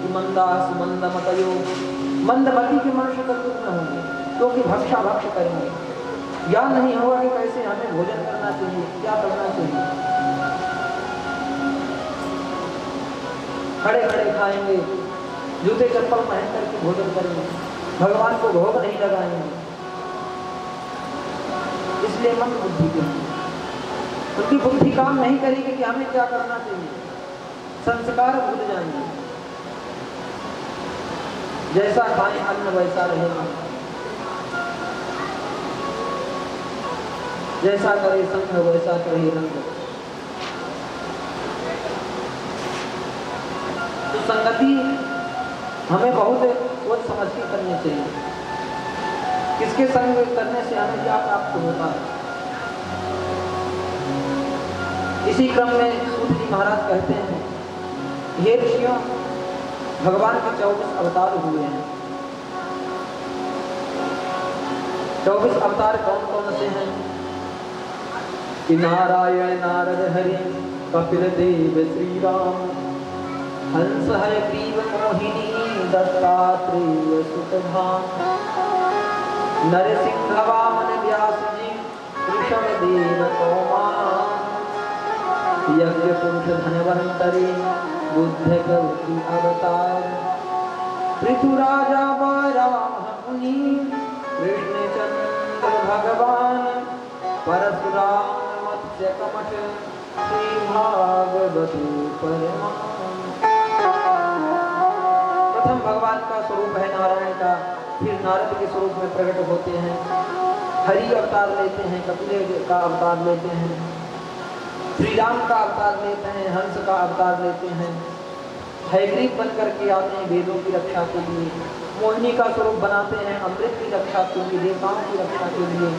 कि मंदास मंदमतयो, मंदमती के मनुष्य कर्तव्य न होंगे क्योंकि भक्षा भक्ष करेंगे। ज्ञान नहीं होगा कि कैसे हमें भोजन करना चाहिए, क्या करना चाहिए। खड़े खड़े खाएंगे, जूते चप्पल पहन करके भोजन करेंगे, भगवान को भोग नहीं लगाएंगे। इसलिए मंद बुद्धि के उनकी बुद्धि काम नहीं करेगी कि हमें क्या करना चाहिए, संस्कार भूल जाएंगे। जैसा खाएं अन्न वैसा रहेगा, जैसा करे संग वैसा करे रंग। तो संगति हमें बहुत सोच समझ के करनी चाहिए, किसके संग करने से हमें क्या प्राप्त होता है। इसी क्रम में सूत जी महाराज कहते हैं, हे ऋषियों, भगवान के 24 अवतार हुए हैं। 24 अवतार कौन कौन से हैं कि नारायण नारद हरि कपिल देव श्री राम, हंस है ग्रीव मोहिनी दत्तात्रेय सुतधाम, नरसिंह वामन व्यास जी ऋषभ देव कौमान, यज्ञ पुरुष धनवंतरी बुद्ध गौरी अवतार, पृथुराजा बलराम मुनि कृष्णचंद्र भगवान, परशुराम मत्स्य कमठ श्री भागवत परमान। प्रथम भगवान का स्वरूप है नारायण का, फिर नारद के स्वरूप में प्रकट होते हैं, हरि अवतार लेते हैं, कपिल का अवतार लेते हैं, श्री राम का अवतार लेते हैं, हंस का अवतार लेते हैं, हयग्रीव बन करके आते हैं वेदों की रक्षा के लिए, मोहिनी का स्वरूप बनाते हैं अमृत की रक्षा के लिए, देवताओं की रक्षा के लिए,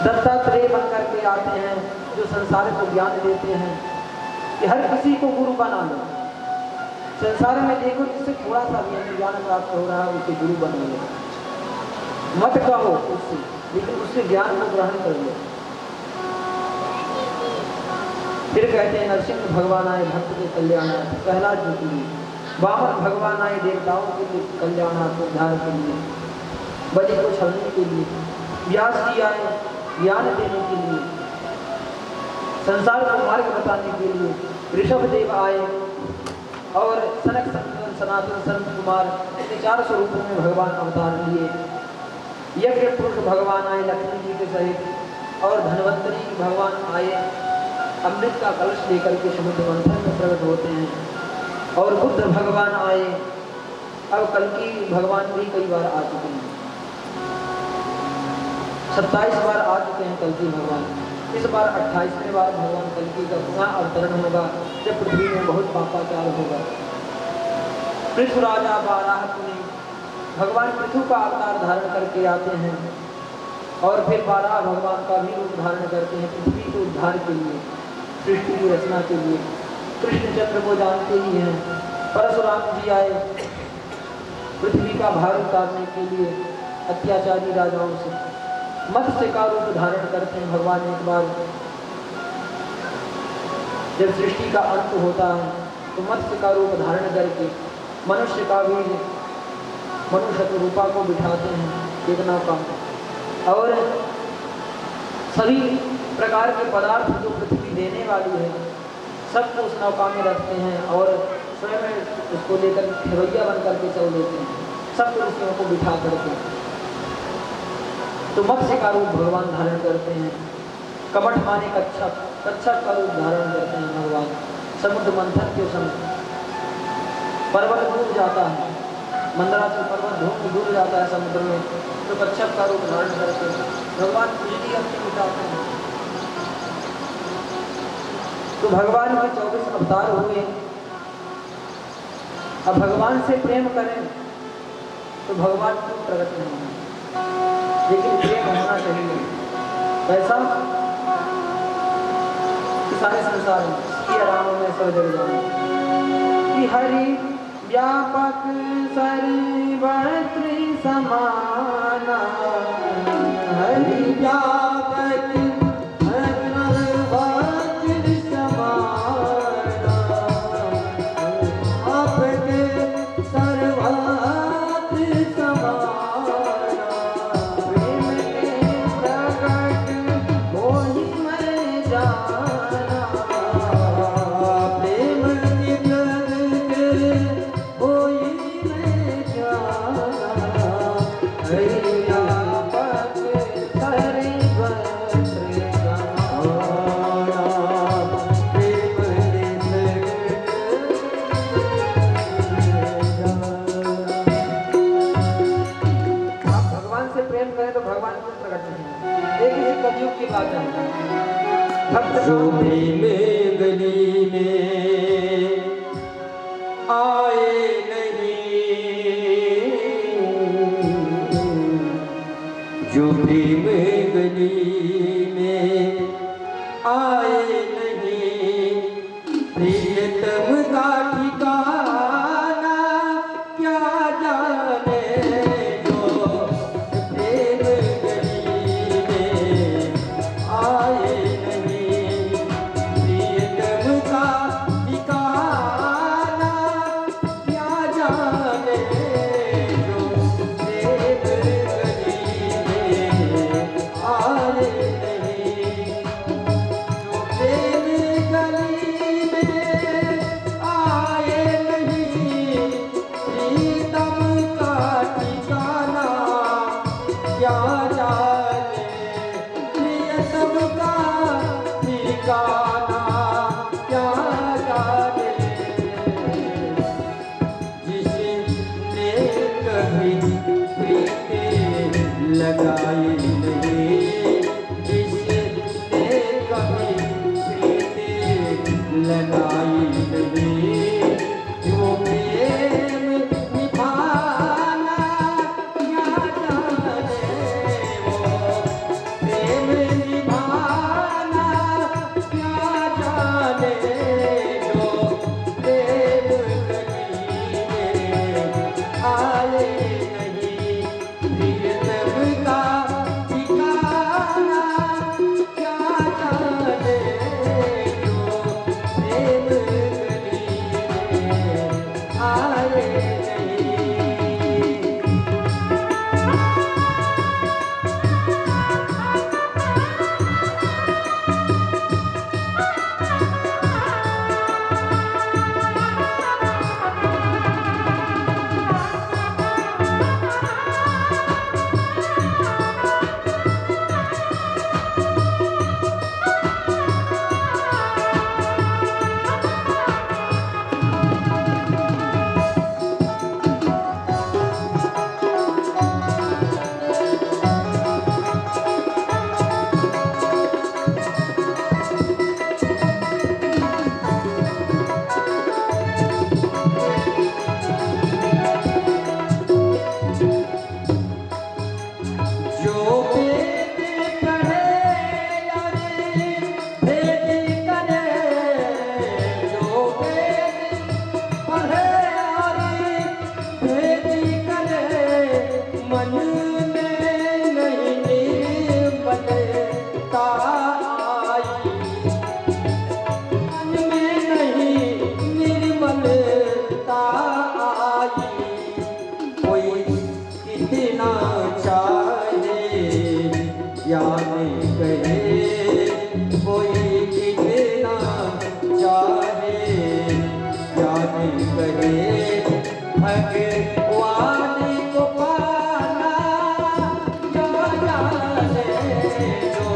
दत्तात्रेय बन करके आते हैं जो संसार को ज्ञान देते हैं कि हर किसी को गुरु बना लो। संसार में देखो जिससे थोड़ा सा भी ज्ञान प्राप्त हो रहा है उसे गुरु बना लो, मत कहो उससे, लेकिन उससे ज्ञान को ग्रहण कर लो। फिर कहते हैं नरसिंह भगवान आए भक्त के कल्याणार्थ, प्रहलाद जी के लिए, वामन भगवान आए देवताओं के लिए कल्याणार्थ उद्धार के लिए, बलि को छलने के लिए, व्यास जी आए ज्ञान देने के लिए, संसार को मार्ग बताने के लिए, ऋषभ देव आए और सनक सनातन संत कुमार, ऐसे 4 स्वरूपों में भगवान अवतार लिए। यज्ञ पुरुष भगवान आए लक्ष्मी जी के सहित और धनवंतरी भगवान आए अमृत का कलश लेकर के समुद्र मंथन में प्रकट होते हैं, और बुद्ध भगवान आए। अब कल्कि भगवान भी कई बार आ चुके हैं, 27 बार आ चुके हैं कल्कि भगवान। इस बार 28वें बार भगवान कल्कि का पुनः अवतरण होगा जब पृथ्वी में बहुत पापाचार होगा। पृथुराजा बाराह मुनि भगवान पृथु का अवतार धारण करके आते हैं और फिर बाराह भगवान का भी रूप धारण करते हैं पृथ्वी के उद्धार के लिए, सृष्टि की रचना के लिए। कृष्णचंद्र को जानते ही हैं, परशुराम जी आए पृथ्वी का भार उतारने के लिए अत्याचारी राजाओं से। मत्स्य का रूप धारण करते हैं भगवान एक बार, जब सृष्टि का अंत होता है तो मत्स्य का रूप धारण करके मनुष्य का भी मनुष्य रूपा को बिठाते हैं एक नौका में, और सभी प्रकार के पदार्थ जो पृथ्वी देने वाली है सबको उस नौका में रखते हैं और स्वयं उसको लेकर खेवैया बन करके चल देते हैं सब पुरुषों को बिठा करके। तो मत्स्य का रूप भगवान धारण करते हैं, कमठ माने कच्छप, कच्छप का रूप धारण करते हैं भगवान। समुद्र मंथन के समय पर्वत डूब जाता है, मंदराचल पर्वत डूब जाता है समुद्र में, तो कच्छप का रूप धारण करके भगवान बिजली अपनी उठाते हैं। तो भगवान के 24 अवतार हुए। अब भगवान से प्रेम करें तो भगवान क्यों प्रकट नहीं है, लेकिन प्रेम होना चाहिए। कैसा? सारे संसार में श्री राम में सब जग जाए कि हरि व्यापक सर्वत्र समाना, हरि व्यापक सर्वत्र समाना, आपके भक्त जो प्रेम गली में आए नहीं, जो प्रेम गली में आए नहीं, प्रियतम का ठिकाना क्या जाने। जो प्रेम गली में आए नहीं, प्रियतम का ठिकाना क्या जाने। जो प्रेम गली में आए नहीं, जो प्रेम गली में आए नहीं, प्रीतम का ठिकाना क्या जाने। प्रियतम का ठिकाना क्या जाने। जिसने कभी प्रीत लगाई नहीं, जिसने कभी प्रीत लगाई नहीं, वो प्रेम निभाना क्या जाने। वो प्रेम निभाना क्या जाने। जो प्रेम गली में आए नहीं, प्रियतम का ठिकाना क्या जाने। जो प्रेम गली में आए नहीं। जो भेद करे अरे भेद करे, जो भेद पढ़े अरे भेद करे, मन में नहीं बनता आई, मन में नहीं निर्मलता आई। कोई कितना चाहे या नहीं कहे, कोई कितना चाहे या नहीं कहे, भगवान को पाना क्या जाने। जो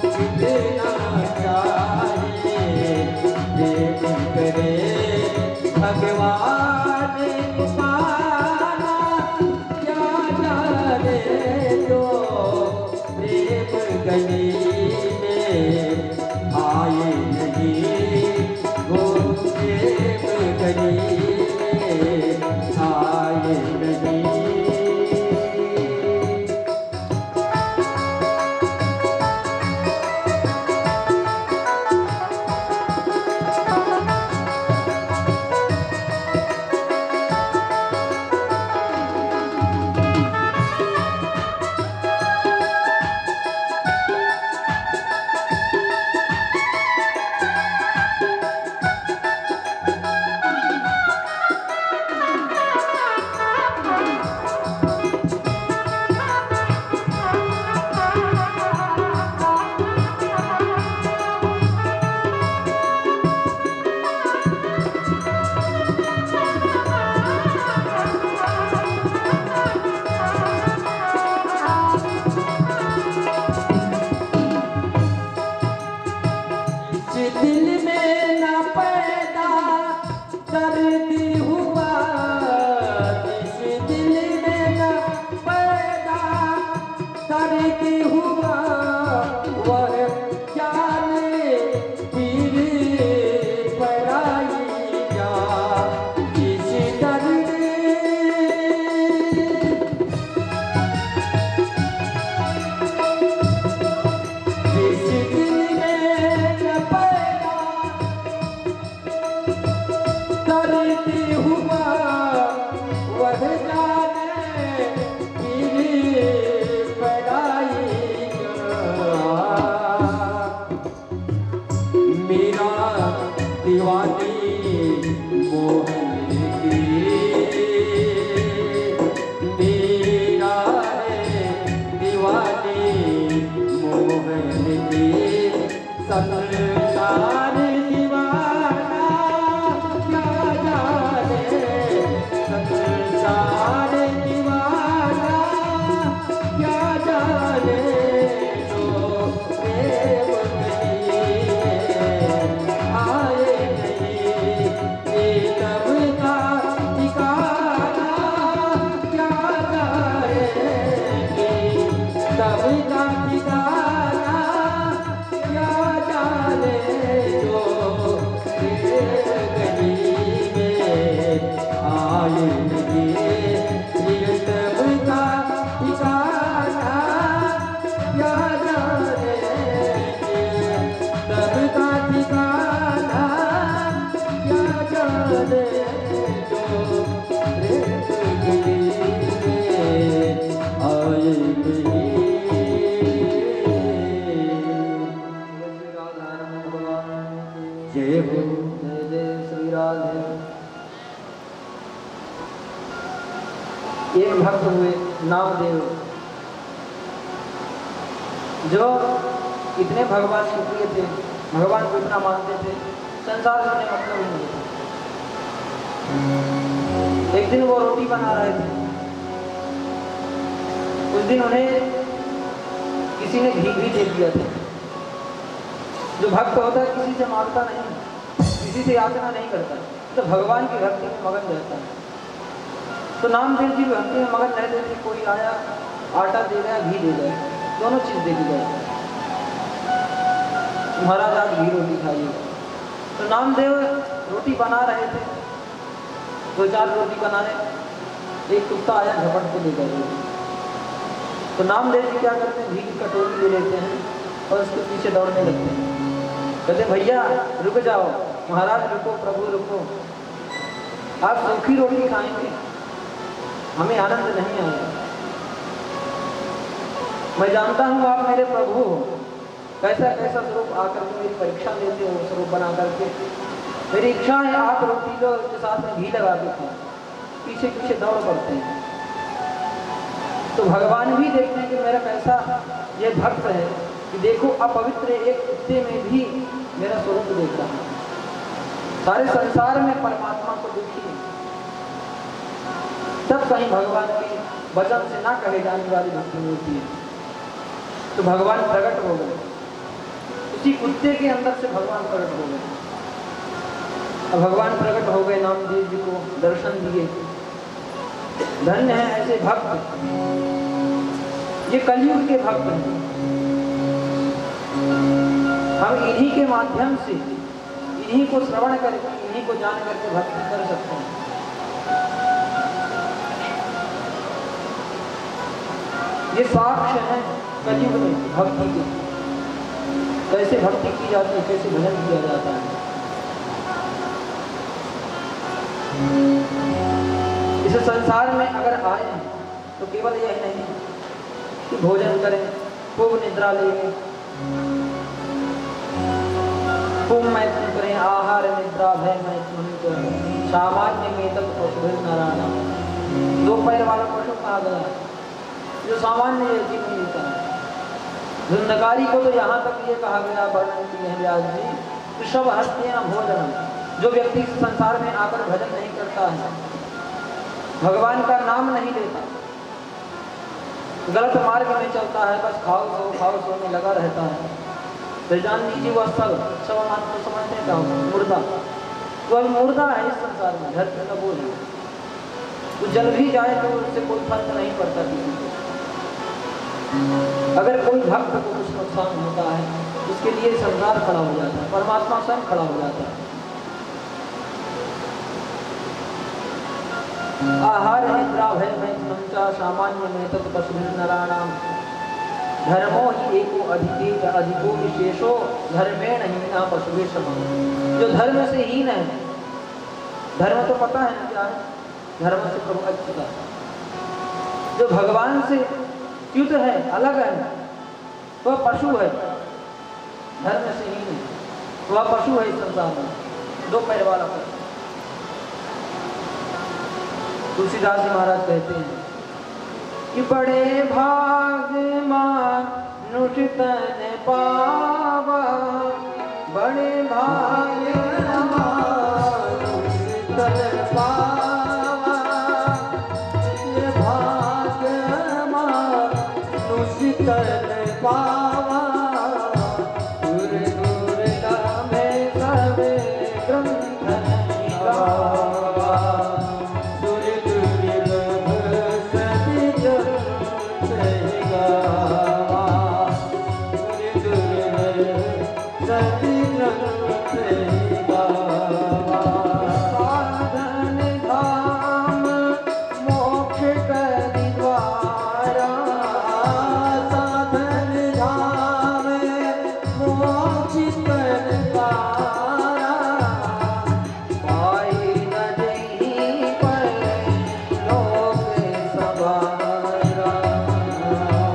कितना चाहे ये नहीं करे, भगवान को पाना क्या जाने। जो प्रेम गली में आए नहीं, वो प्रेम गली में आए नहीं। दर्द हुआ, जिस दिल में न बढ़ जाने की पढ़ाई मेरा दीवानी मोहन की मेरा दीवानी मोहन की संसार दीवाना क्या जाने संसार दीवाना क्या जाने जो प्रेम नहीं आए नहीं ये तब का ठिकाना क्या जाने तब का ठिकाना क्या जाने जो गली में आए नहीं ये तब का ठिकाना क्या जाने तब का ठिकाना क्या जाने जो गली में आए नहीं जय हो जय जय श्री राधे। एक भक्त हुए नामदेव, जो इतने भगवान के प्रिय थे, भगवान को इतना मानते थे, संसार में मतलब ही नहीं था। एक दिन वो रोटी बना रहे थे, उस दिन उन्हें किसी ने घी भी दे दिया था। जो भक्त होता है किसी से मांगता नहीं, किसी से याचना नहीं करता, तो भगवान की भक्ति में मगन रहता है। तो नामदेव जी भक्ति में मगन रहते थे। कोई आया, आटा दे गया, घी दे गया, दोनों चीज दे दी गई। महाराज आज घी रोटी खाइए। तो नामदेव रोटी बना रहे थे, 2-4 रोटी बनाने, एक कुत्ता आया, झपट को ले गया। तो नामदेव जी क्या करते हैं, घी की कटोरी ले लेते हैं और उसके पीछे दौड़ने लगते हैं। कहते भैया रुक जाओ, महाराज रुको, प्रभु रुको, आप सूखी रोटी खाएंगे, हमें आनंद नहीं आएगा। मैं जानता हूँ आप मेरे प्रभु हो, कैसा कैसा स्वरूप आकर के मेरी परीक्षा लेते हो, स्वरूप बना करके। मेरी इच्छा है आप रोटी लो के साथ में घी लगा के खाओ। पीछे पीछे दौड़ पड़ते हैं। तो भगवान भी देखते हैं कि मेरा कैसा ये भक्त है, कि देखो अपवित्र एक कुत्ते में भी मेरा स्वरूप देख रहा है। सारे संसार में परमात्मा को दुखी है, तब कहीं भगवान की वचन से ना कहे जाने वाली भक्ति होती है। तो भगवान प्रकट हो गए, उसी कुत्ते के अंदर से भगवान प्रकट हो गए। अब भगवान प्रकट हो गए, नामदेव जी को दर्शन दिए। धन्य है ऐसे भक्त, ये कलयुग के भक्त हैं। हम इन्हीं के माध्यम से, इन्हीं को श्रवण करके, इन्हीं को जान करके भक्ति कर सकते हैं। ये साक्ष्य है कलयुग में भक्ति के, कैसे भक्ति की जाती है, कैसे भजन किया जाता है। इस संसार में अगर आए तो केवल यही नहीं कि भोजन करें, खूब निद्रा लें, खूब मैथुन करें, आहार निद्रा भय मैथुन करें, सामान्य में तक पशु नारायण। 2 पैर वाला पशु कहा गया जो सामान्य जीवन जीता है। धुंधकारी को तो यहाँ तक ये कहा गया, वर्णन किए हैं व्यास जी, ऋषभ हस्ते न भोजन। जो व्यक्ति इस संसार में आकर भजन नहीं करता है, भगवान का नाम नहीं लेता, गलत मार्ग में चलता है, बस खाओ सो में लगा रहता है, तो जान लीजिए वह सब मान को समझते का मुर्दा। तो अब मुर्दा है इस संसार में, धरती का बोझ है। तो जल भी जाए तो उससे कोई फर्क नहीं पड़ता किसी को। अगर कोई भक्त को कुछ नुकसान होता है, उसके लिए संसार खड़ा हो जाता है, परमात्मा स्वयं खड़ा हो जाता है। आहार निद्रा भय मैथुनंचा सामान्य में तत् पशुभिः नराणाम धर्मो ही एको अधिको विशेषो धर्मेण हीना पशुभिः समः। जो धर्म से हीन है, धर्म तो पता है ना क्या है, धर्म से प्रभु अच्युत। जो भगवान से च्युत है, अलग है, वह पशु है, धर्म से ही नहीं, वह पशु है इस संसार में, दो पैर वाला पशु। तुलसीदास जी महाराज कहते हैं कि बड़े भाग मानुष तन पावा, बड़े भाग मानुष तन पावा, ये भाग मानुष तन पावा, दूर दूर में सब ग्रंथ नहीं गावा, दूर दूर सती ग्रंथ नहीं गावा, दूर दूर सती ग्रंथ नहीं गावा। साधन धाम मोक्ष करि द्वारा, साधन धाम मोक्ष करि द्वारा, पाई न जहीं पर लोक सवारा, लोक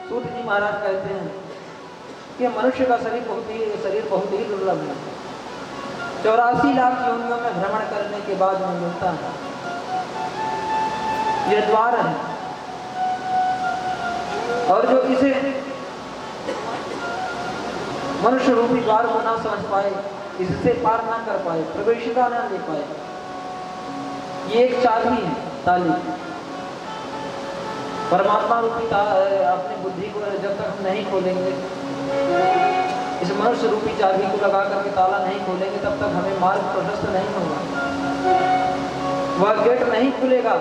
सूत जी महाराज कहते हैं कि मनुष्य का शरीर बहुत ही दुर्लभ है। 84 लाख योनियों में भ्रमण करने के बाद में मिलता है। यह द्वार है, और जो इसे मनुष्य रूपी द्वार को ना समझ पाए, इससे पार ना कर पाए, प्रवेशिका ना ले पाए, ये एक चाबी है, ताली। परमात्मा रूपी अपनी बुद्धि को जब तक हम नहीं खोलेंगे, इस मनुष्य रूपी चाबी को लगा करके ताला नहीं खोलेंगे, तब तक हमें मार्ग प्रशस्त नहीं होगा। वह गेट नहीं खुलेगा,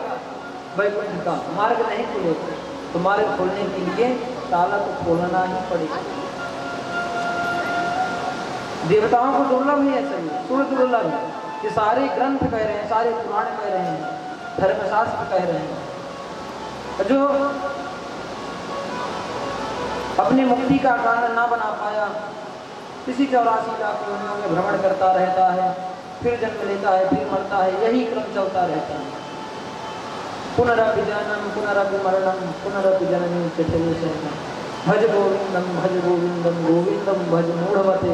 वैकुंठ का मार्ग नहीं खुलेगा, तो मार्ग खोलने के लिए ताला को खोलना ही पड़ेगा। देवताओं को दुर्लभ ही ऐसा ही, सूर्य दुर्लभ है। ये सारे ग्रंथ कह रहे हैं, सारे पुराण कह रहे हैं, धर्मशास्त्र कह रहे हैं, जो अपनी मुक्ति का कारण ना बना पाया, इसी 84 लाख योनियों में भ्रमण करता रहता है, फिर जन्म लेता है, फिर मरता है, यही क्रम चलता रहता है। पुनरपि जननम पुनरपि मरणम पुनरपि जननी चतुर्थ शरणम, भज गोविंदम गोविंदम भज मूढ़मते।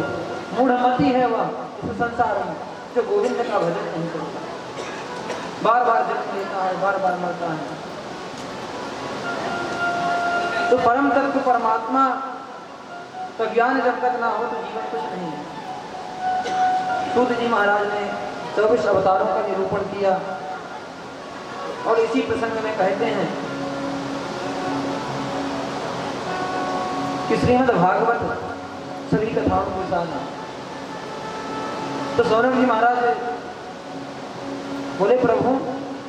मूढ़मती है वह इस संसार में जो गोविंद का भजन नहीं करता, बार बार जन्म लेता है, बार बार मरता है। तो परम तत्व परमात्मा का ज्ञान जब तक ना हो तो जीवन कुछ नहीं है। सूत जी महाराज ने 24 अवतारों का निरूपण किया, और इसी प्रसंग में कहते हैं कि श्रीमद् भागवत सभी कथाओं के साथ है। तो सौनक जी महाराज बोले, प्रभु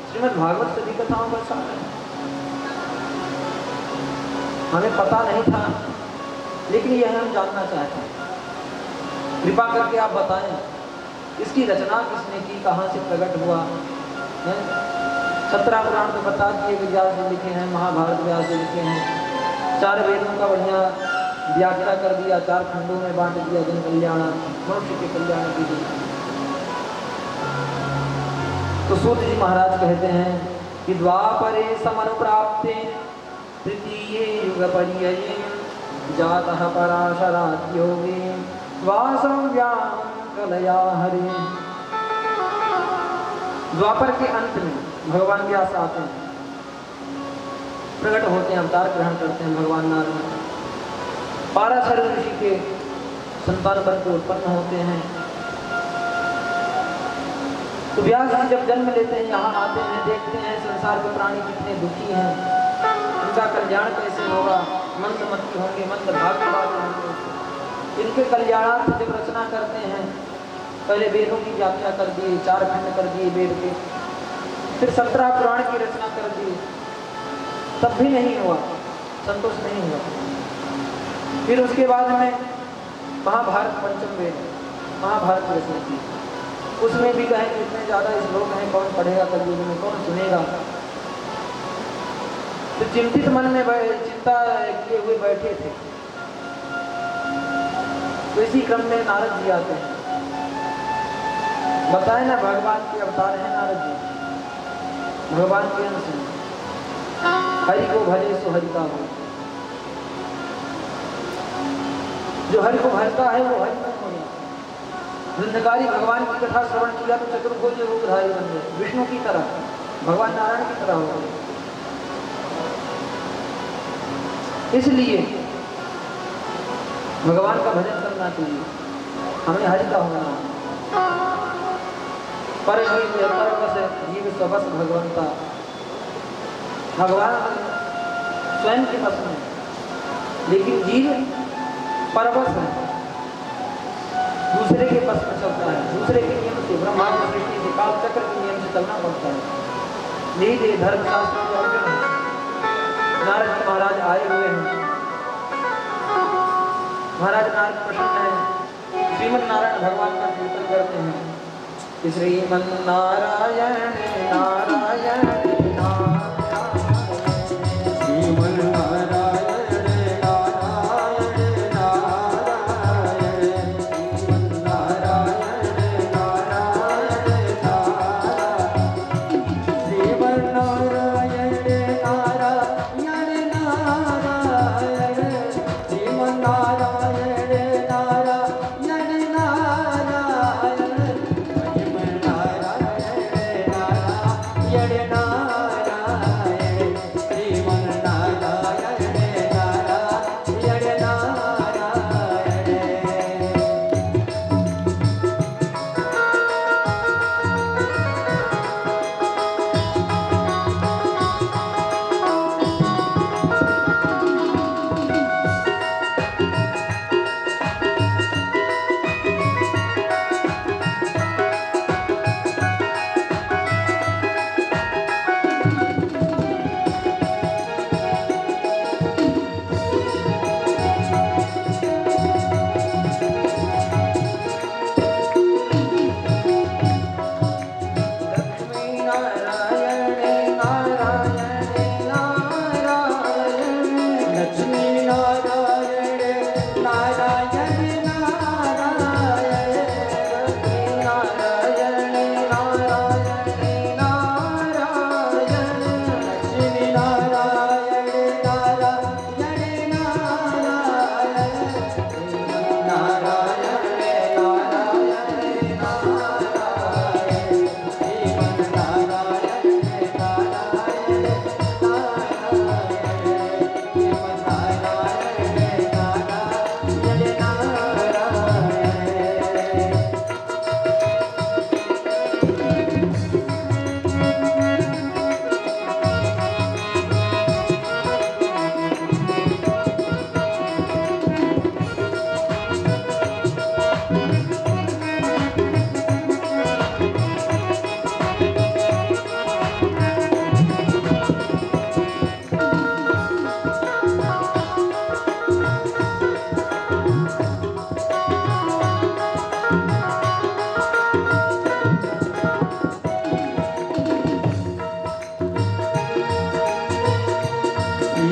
श्रीमद् भागवत सभी कथाओं का साथ है, हमें पता नहीं था, लेकिन यह हम जानना चाहते हैं। कृपा करके आप बताएं, इसकी रचना किसने की, कहाँ से प्रकट हुआ है? 17 पुराण तो बता दिए, व्यास जी लिखे हैं, महाभारत व्यास जी लिखे हैं, 4 वेदों का बढ़िया व्याख्या कर दिया, 4 खंडों में बांट दिया, जन कल्याण मनुष्य के कल्याण के लिए। तो सूत जी महाराज कहते हैं कि द्वापरे समनुप्राप्ते तृतीये युग पर्यये जातः पराशरात् योगे वासव्यां कलया हरे। द्वापर के अंत में भगवान व्यास आते हैं, प्रकट होते हैं, अवतार ग्रहण करते हैं भगवान नारायण, पाराशर ऋषि के संतान बन के उत्पन्न होते हैं। तो व्यास जी जब जन्म लेते हैं, यहाँ आते हैं, देखते हैं संसार के प्राणी कितने दुखी हैं, इनका कल्याण कैसे होगा, मंदमती होंगे, मंद भाग्यवान होंगे। इनके कल्याणार्थ जब रचना करते हैं, पहले वेदों की व्याख्या कर दी, 4 खंड कर दिए वेद के, फिर 17 पुराण की रचना कर दी, तब भी नहीं हुआ, संतोष नहीं हुआ। फिर उसके बाद में महाभारत पंचम वेद, महाभारत रचना की, उसमें भी कहें कि इतने ज़्यादा श्लोक हैं, कौन पढ़ेगा कलयुग में, कौन सुनेगा। तो चिंतित मन में चिंता किए हुए बैठे थे। तो इसी क्रम में नारद जी आते हैं। बताए ना भगवान के अवतार हैं नारद जी, भगवान के अंश हैं। हरि को भजे सो हरि का हो, जो हरि को भजता है वो हरि में हो गया। धुंधकारी भगवान की कथा श्रवण किया तो चतुर्भुज रूपधारी बन गए, विष्णु की तरह, भगवान नारायण की तरह हो गए। इसलिए भगवान का भजन करना चाहिए, हमें हरि का होना। पर जीव सबस भगवंता, भगवान स्वयं के बस में, लेकिन जीव परवश है, दूसरे के बस में चलता है, दूसरे के नियम से, ब्रह्मांड सृष्टि से, काल चक्र के नियम से चलना पड़ता है। यही धर्मशास्त्र के अर्जुन है। नारद जी महाराज आए हुए हैं, महाराज नारद प्रसन्न है, श्रीमन नारायण भगवान का कीर्तन करते हैं। श्रीमन नारायण नारायण नारायण, श्रीमन नारायण नारायण नारायण, श्रीमन नारायण नारायण नारायण, श्रीमन नारायण नारायण नारायण, श्रीमन नारायण नारायण नारायण, श्रीमन नारायण नारायण नारायण, श्रीमन नारायण नारायण नारायण। लक्ष्मी नारायण नारायण नारायण, लक्ष्मी नारायण नारायण नारायण, लक्ष्मी नारायण नारायण नारायण, लक्ष्मी नारायण नारायण नारायण, श्रीमन नारायण नारायण नारायण, श्रीमन नारायण नारायण नारायण, श्रीमन नारायण नारायण नारायण।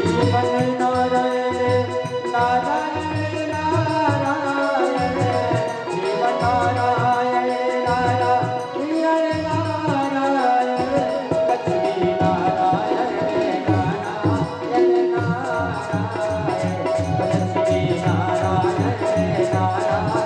श्रीमन नारायण नारायण नारायण, श्रीमन नारायण नारायण नारायण, लक्ष्मी नारायण नारायण नारायण, लक्ष्मी नारायण नारायण नारायण, श्रीमन नारायण नारायण नारायण,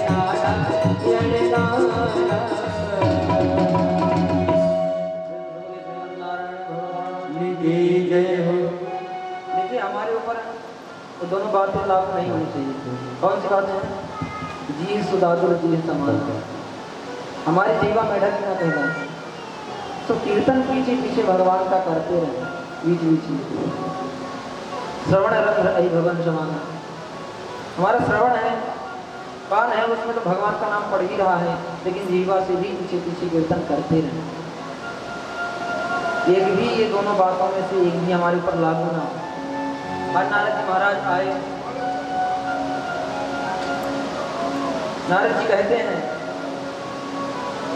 श्रीमन नारायण नारायण नारायण। की जय हो। देखिए हमारे ऊपर वो दोनों बातें लागू नहीं होनी चाहिए। कौन सी बातें हैं? जी सुदादुर जी समान, हमारी जीवा में ढक ना कहना। तो कीर्तन पीछे पीछे भगवान का करते रहे, बीच बीच में श्रवण रंग आई भवन जमाना। हमारा श्रवण है, कान है उसमें तो भगवान का नाम पढ़ ही रहा है, लेकिन जीवा से भी पीछे पीछे कीर्तन करते रहे। एक भी ये दोनों बातों में से एक भी हमारे ऊपर लागू ना हो। और नारद जी महाराज आए, नारद जी कहते हैं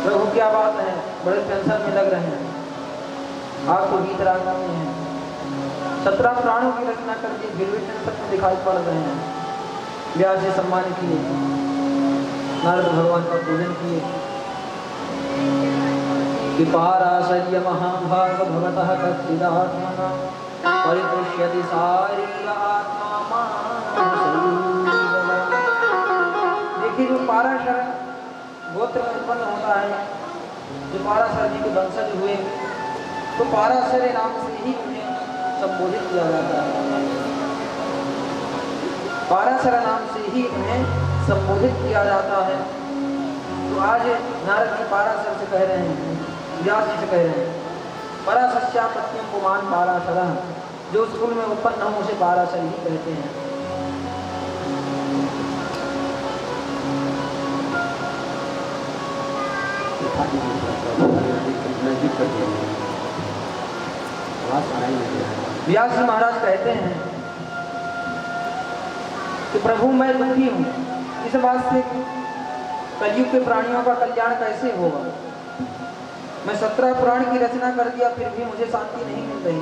प्रभु क्या बात है, बड़े टेंशन में लग रहे हैं, आप तो गीत राग में हैं, 17 पुराणों की रचना कर दी, फिर भी टेंशन में दिखाई पड़ रहे हैं। व्यास जी सम्मान किए, नारद भगवान का पूजन किए कि पाराशर्य महाभाग भवतः कच्चिदात्मना परिपुष्यति शारीर आत्मा। देखिए जो पाराशर गोत्र में उत्पन्न होता है, जो पाराशर जी के वंशज हुए, तो पाराशर नाम से ही उन्हें संबोधित किया जाता है। पाराशर नाम से ही उन्हें संबोधित किया जाता है। तो आज नारद जी पाराशर से कह रहे हैं, व्यास जी से कह रहे हैं, पराशस्यापत्यम पुमान पाराशर, जो उस कुल में उत्पन्न हो उसे पाराशर ही कहते हैं। व्यास जी महाराज कहते हैं कि प्रभु मैं दुखी हूँ, इस बात से कलयुग के प्राणियों का कल्याण कैसे होगा। मैं 17 पुराण की रचना कर दिया, फिर भी मुझे शांति नहीं मिल रही।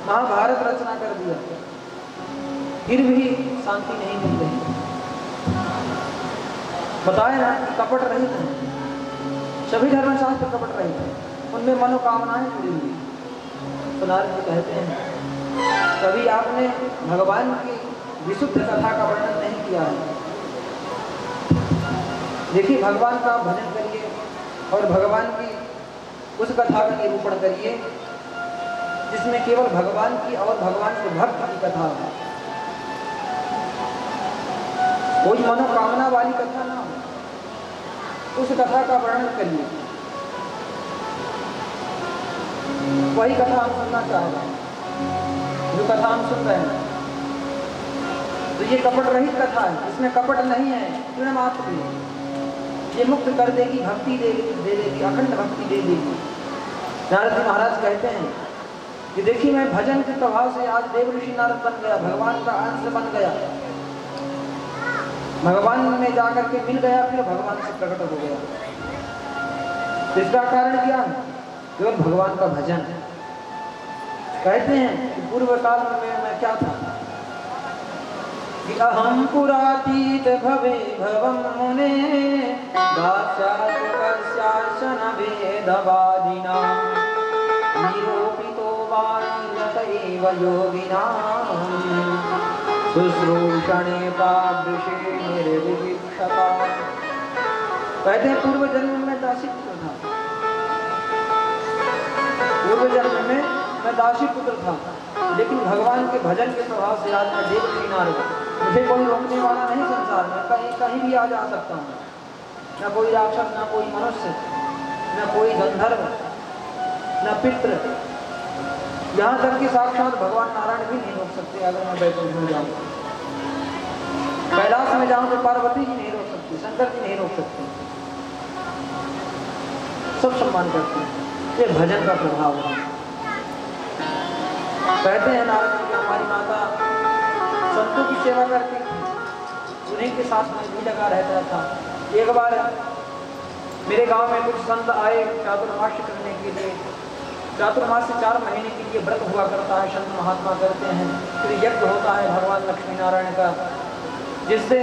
महाभारत रचना कर दिया, फिर भी शांति नहीं मिल रही। बताए ना कि कपट रहित है, सभी धर्मशास्त्र कपट रहित है, उनमें मनोकामनाएं जुड़ी हुई। तो नारद जी कहते हैं कभी आपने भगवान की विशुद्ध कथा का वर्णन नहीं किया है। देखिए भगवान का भजन करिए और भगवान की उस कथा का निरूपण करिए जिसमें केवल भगवान की और भगवान के भक्त की कथा हो, कोई मनोकामना वाली कथा ना हो। उस कथा का वर्णन करिए, वही कथा हम सुनना चाह रहे हैं, जो कथा हम सुन रहे हैं। तो ये कपट रहित कथा है, इसमें कपट नहीं है, पूर्ण मात्र है। ये मुक्त कर देगी, भक्ति दे देगी, अखंड भक्ति दे देगी। नारद जी महाराज कहते हैं कि देखिए मैं भजन के प्रभाव से आज देव ऋषि नारद बन गया, भगवान का अंश बन गया, भगवान में जाकर के मिल गया, फिर भगवान से प्रकट हो गया। इसका कारण क्या है? केवल भगवान का भजन। कहते हैं कि पूर्व काल में मैं क्या था कि अहम पुरातीत भवे भवम मुने दास्यात् कस्याशन भेदवादिना निरूपितो वानिरतैव योगिना शुश्रूषणे तादृशे निर्विवक्षता। कहते हैं पूर्व जन्म में दासी पुत्र था, पूर्व जन्म में मैं दासी पुत्र था, लेकिन भगवान के भजन के प्रभाव से आज मैं देव ऋषि नारद, मुझे कोई रोकने वाला नहीं संसार में, कहीं कहीं भी आ जा सकता हूँ। न कोई राक्षस, न कोई मनुष्य, न कोई गंधर्व, न पितृ, यहाँ तक कि साक्षात भगवान नारायण भी नहीं रोक सकते। अगर मैं बैकुंठ में जाऊँ, कैलाश में जाऊँ तो पार्वती जी नहीं रोक सकती, शंकर जी नहीं रोक सकते, सब सम्मान करते हैं। ये भजन का प्रभाव है। कहते हैं नारद जी कि हमारी माता संतों की सेवा करती थी, उन्हीं के साथ में भी लगा रहता था। एक बार मेरे गांव में कुछ संत आए चातुर्मास करने के लिए। चातुर्मास से 4 महीने के लिए व्रत हुआ करता है, संत महात्मा करते हैं। फिर यज्ञ होता है भगवान लक्ष्मी नारायण का, जिससे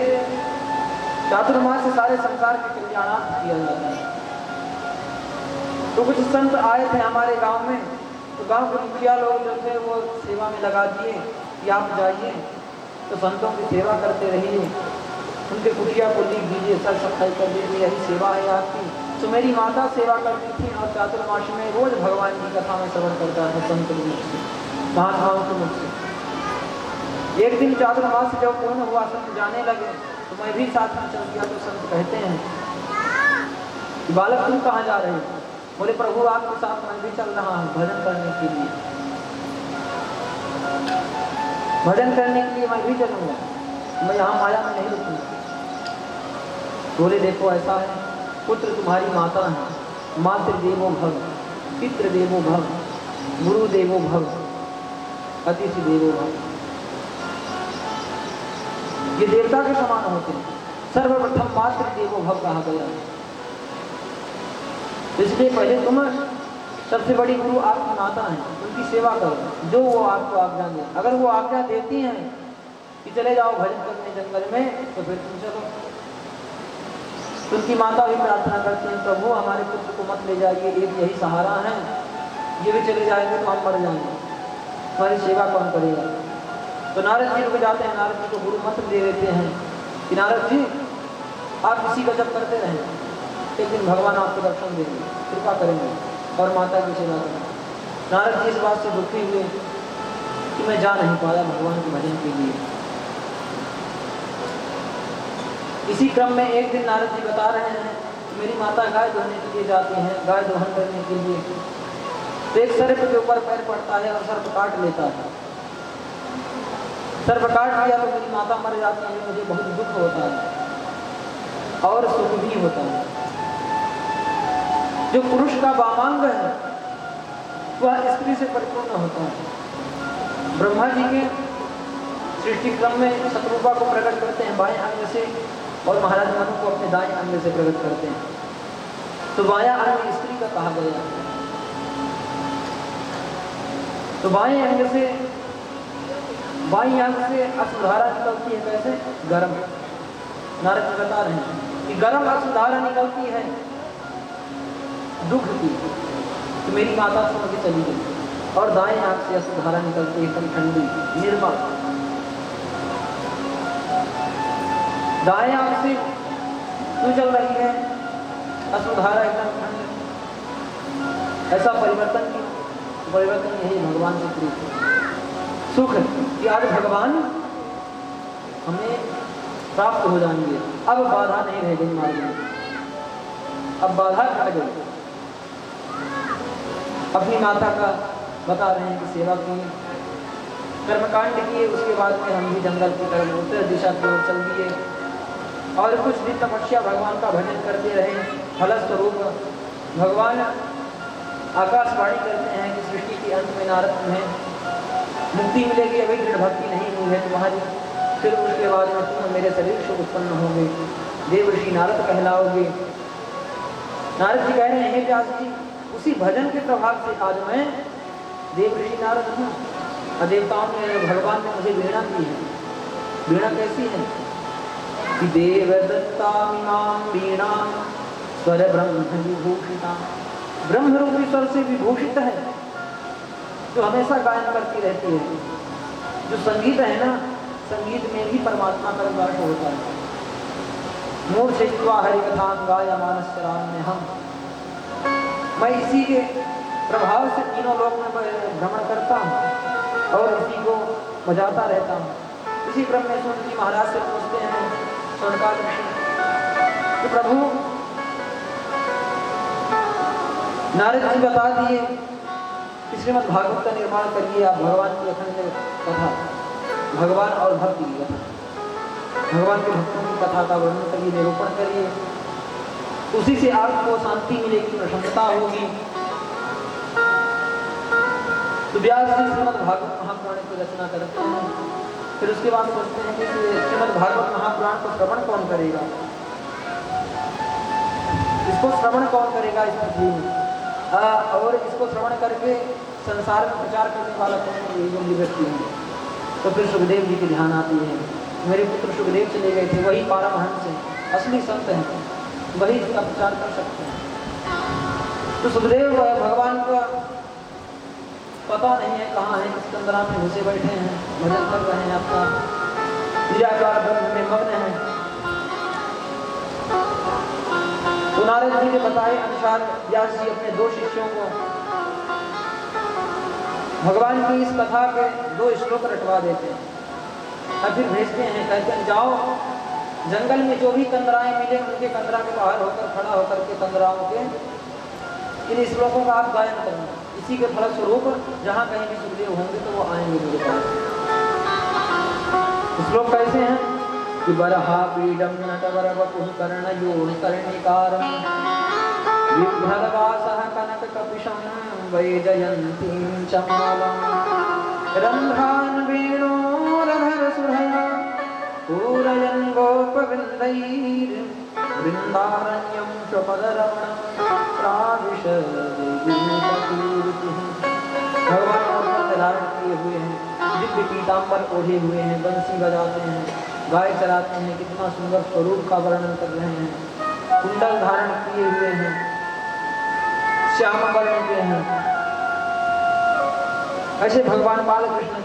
चातुर्मास से सारे संसार के कल्याणार्थ किया जाता है। तो कुछ संत आए थे हमारे गांव में, तो गांव के मुखिया लोग जो थे वो सेवा में लगा दिए कि आप जाइए तो संतों की सेवा करते रहिए, उनके कुटिया को लिख दीजिए, सर सफाई कर दीजिए, यही सेवा है आपकी। तो मेरी माता सेवा करती थी और चातुर्मास में रोज भगवान की कथा में श्रवण करता था संत के मुख से, महात्माओं के मुख से। एक दिन चातुर्मास जब पूर्ण हुआ, संत जाने लगे तो मैं भी साथ में चल गया। तो संत कहते हैं बालक तुम कहाँ जा रहे हो? बोले प्रभु आपके साथ मैं भी चल रहा हूँ भजन करने के लिए, भजन करने के लिए मैं भी चलूँगा, मैं यहाँ माया में नहीं रुकूंगा। बोले देखो ऐसा है, पुत्र तुम्हारी माता है, मातृ देवो भव, पितृ देवो भव, गुरु देवो भव, अतिथि देवो भव। ये देवता के समान होते हैं। सर्वप्रथम मातृ देवो भव कहा गया है। इसलिए पहले तुम सबसे बड़ी गुरु आपकी माता है, उनकी सेवा करो, जो वो आपको आज्ञा दे। अगर वो आज्ञा देती हैं कि चले जाओ भजन करने जंगल में, तो फिर तुम चलो। उनकी माता भी प्रार्थना करती हैं, प्रभु हमारे पुत्र को मत ले जाइए, एक यही सहारा है, ये भी चले जाएंगे तो हम मर जाएंगे, हमारी सेवा कौन करेगा। तो नारद जी रुक जाते हैं, नारद जी को गुरु मंत्र दे देते हैं कि नारद जी आप इसी का जप करते रहें, एक दिन भगवान आपको दर्शन देंगे, कृपा करेंगे और माता की सेवा करेंगे। नारद जी इस बात से दुखी हुए कि मैं जा नहीं पाया भगवान के भजन के लिए। इसी क्रम में एक दिन नारद जी बता रहे हैं कि मेरी माता गाय धोने के लिए जाती हैं, गाय दोहन करने के लिए, तो एक सर्प के ऊपर पैर पड़ता है और सर्प काट लेता है। सर्प काट लिया तो मेरी माता मर जाती है, मुझे बहुत दुख होता है और सुख भी होता है। जो पुरुष का वामांग है वह स्त्री से परिपूर्ण होता है। ब्रह्मा जी के सृष्टि क्रम में शत्रुपा को प्रकट करते हैं बाएं अंग से और महाराज मनु को अपने दाएं अंग से प्रकट करते हैं। तो बायां अंग स्त्री का कहा गया है। तो बाएं अंग से बाईं अंग से अश्रुधारा निकलती है। कैसे? गर्म। नारद जी बता रहे हैं कि गर्म अश्रुधारा निकलती है दुख की, तो मेरी माता समझ के चली गई। और दाएं आंख से अश्रुधारा निकलती है एकदम ठंडी निर्मल। दाएं आंख से क्यों चल रही है अश्रुधारा एकदम ठंडी? ऐसा परिवर्तन क्यों? परिवर्तन यही भगवान के प्रीत सुख कि आज भगवान हमें प्राप्त हो जाएंगे। अब बाधा नहीं रह गई मार्ग में, अब बाधा हट गई। अपनी माता का बता रहे हैं कि सेवा की, कर्मकांड किए, उसके बाद में हम भी जंगल की तरफ उत्तर दिशा की ओर चल दिए और कुछ दिन तपस्या भगवान का भजन करते रहे। फलस्वरूप भगवान आकाशवाणी करते हैं कि सृष्टि के अंत में नारद तुम्हें मुक्ति मिलेगी, अभी दृढ़ भक्ति नहीं हुई है तुम्हारी, फिर उसके बाद में तुम मेरे शरीर से उत्पन्न होंगे, देव ऋषि नारद कहलाओगे। नारद जी कह रहे हैं हे व्यास जी, उसी भजन के प्रभाव से आज मैं देव ऋषि नारद हूँ। देवताओं ने भगवान ने मुझे वीणा दी है। वीणा कैसी है कि देव दत्तामिमां वीणा स्वर ब्रह्म विभूषिता, ब्रह्म रूपी स्वर से विभूषित है, जो हमेशा गायन करती रहती है। जो संगीत है ना, संगीत में भी परमात्मा का विकास होता है। मूर्छित्वा हरिकथां गायमानश्चरामि में हम, मैं इसी के प्रभाव से तीनों लोक में भ्रमण करता हूँ और इसी को बजाता रहता हूँ। इसी क्रम में सूत जी महाराज से पूछते हैं स्वर्णकाल ऋषि कि प्रभु नारद जी बता दिए कि श्रीमद् भागवत का निर्माण करिए, आप भगवान की अखंड कथा, भगवान और भक्ति की कथा, भगवान के भक्तों की कथा का वर्णन करिए, निरूपण करिए, उसी से आपको शांति मिलेगी, प्रसन्नता होगी। तो व्यास जी श्रीमद् भागवत महापुराण की रचना करते हैं। फिर उसके बाद सोचते हैं कि श्रीमद् भागवत महापुराण को श्रवण कौन करेगा, इसको श्रवण कौन करेगा इस पृथ्वी में, और इसको श्रवण करके संसार में प्रचार करने वाला कौन योगी व्यक्ति है। तो फिर सुखदेव जी की ध्यान आती है। मेरे पुत्र सुखदेव चले गए थे, वही पारमहंस हैं, असली संत हैं, वही इसका प्रचार कर सकते हैं। तो सुखदेव भगवान का पता नहीं है कहाँ है, किस तंद्रा में घुसे बैठे हैं, भजन कर रहे हैं, आपका निराकार ब्रह्म में मग्न है। तो नारद जी ने बताए अनुसार व्यास जी अपने दो शिष्यों को भगवान की इस कथा के 2 श्लोक रटवा देते हैं और फिर भेजते हैं, कहते हैं जाओ जंगल में जो भी कंदराएं मिले उनके कंदरा के बाहर होकर खड़ा होकर के कंदराओं के इन श्लोकों का आप गायन करना। इसी के फलस्वरूप जहाँ कहीं भी सुखदेव होंगे तो वो आएंगे मेरे पास। श्लोक कैसे हैं कि बरहा पीडम नटवर वपुः कर्णयोः कर्णिकारं बिभ्रदवासः कनककपिशं वैजयन्तीं च मालां रन्ध्रान् वेणोरधरसुरः पूरयन् गोपवृन्दैर्वृन्दारण्यं स्वपदरमणं प्राविशद्गीतकीर्तिः। भगवान मौन धारण किए हुए हैं, दिव्य पीताम्बर ओढ़े हुए हैं, बंसी बजाते हैं, गाय चराते हैं, कितना सुंदर स्वरूप का वर्णन कर रहे हैं, कुंडल धारण किए हुए हैं, श्याम वर्ण के हैं। ऐसे भगवान बाल कृष्ण